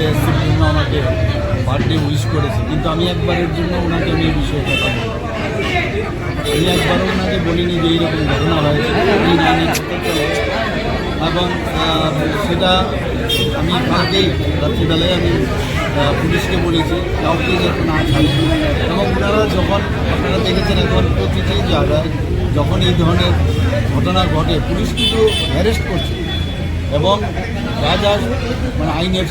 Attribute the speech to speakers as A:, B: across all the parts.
A: যে সুপ্রিম আমাকে birthday wish করেছে, কিন্তু আমি একবারের জন্য ওনাকে আমি এই বিষয়ে কথা বলি, আমি একবারও ওনাকে বলিনি যে এইরকম ঘটনা হয়েছে এই নামে চলে। এবং সেটা আমি কালকেই রাত্রিবেলায় আমি পুলিশকে বলেছি কাউকে যাতে না ছাড়ে। এবং ওনারা যখন আপনারা দেখেছেন এখন প্রতিটি জায়গায় যখন এই ধরনের ঘটনা ঘটে পুলিশ কিন্তু অ্যারেস্ট করছে এবং যা যা মানে আইনের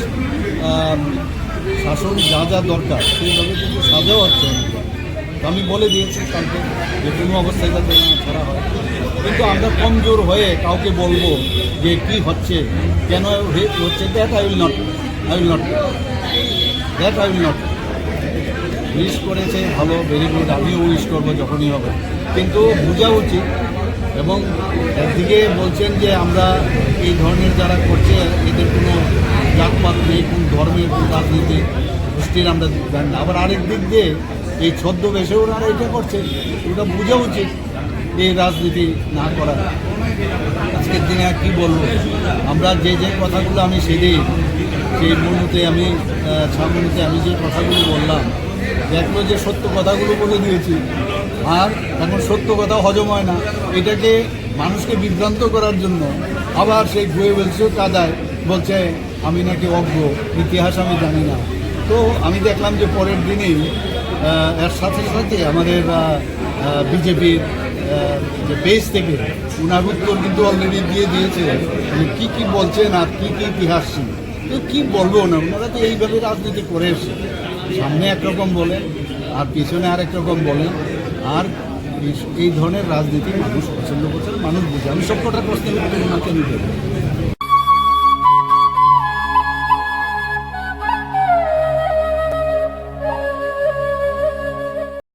A: শাসন যা যা দরকার সেইভাবে কিন্তু সাজাও হচ্ছে। তো আমি বলে দিয়েছি কালকে যে কোনো অবস্থায় যাতে না ছাড়া হয়, কিন্তু আমরা কমজোর হয়ে কাউকে বলবো যে কী হচ্ছে কেন হচ্ছে, that I will not wish করেছে ভালো, ভেরি গুড, আমিও উইশ করবো যখনই হবে, কিন্তু বোঝা উচিত। এবং একদিকে বলছেন যে আমরা এই ধরনের যারা করছে এদের কোনো জাতপাত নেই, কোন ধর্মের কোন রাজনীতিক গোষ্ঠীর আমরা জানি না, আবার আরেক দিক দিয়ে এই ছদ্মবেশে ওনারা এটা করছে, ওটা বোঝা উচিত এই রাজনীতি না করা। আজকের দিনে আর কী বলবো, আমরা যে যে কথাগুলো আমি সেই মুহূর্তে আমি সামনেতে আমি যে কথাগুলো বললাম দেখলো যে সত্য কথাগুলো বলে দিয়েছি, আর এখন সত্য কথা হজম হয় না, এটাকে মানুষকে বিভ্রান্ত করার জন্য আবার সেই গোয়েবেলসও কাদায় বলছে আমি নাকি অজ্ঞ, ইতিহাস আমি জানি না। তো আমি দেখলাম যে পরের দিনেই এর সাথে সাথে আমাদের বিজেপির যে পেজ থেকে উনার উত্তর কিন্তু অলরেডি দিয়ে দিয়েছে কী কী বলছেন আর কী কী ইতিহাস ছিল। তো কী বলবো না, ওনারা তো এইভাবে রাজনীতি করে এসছে, সামনে একরকম বলেন আর পিছনে আরেক রকম বলেন, আর এই ধরনের রাজনীতি মানুষ পছন্দ করছে, মানুষ বুঝে। আমি সব কটা প্রশ্নের উত্তর ওনাকে নিতে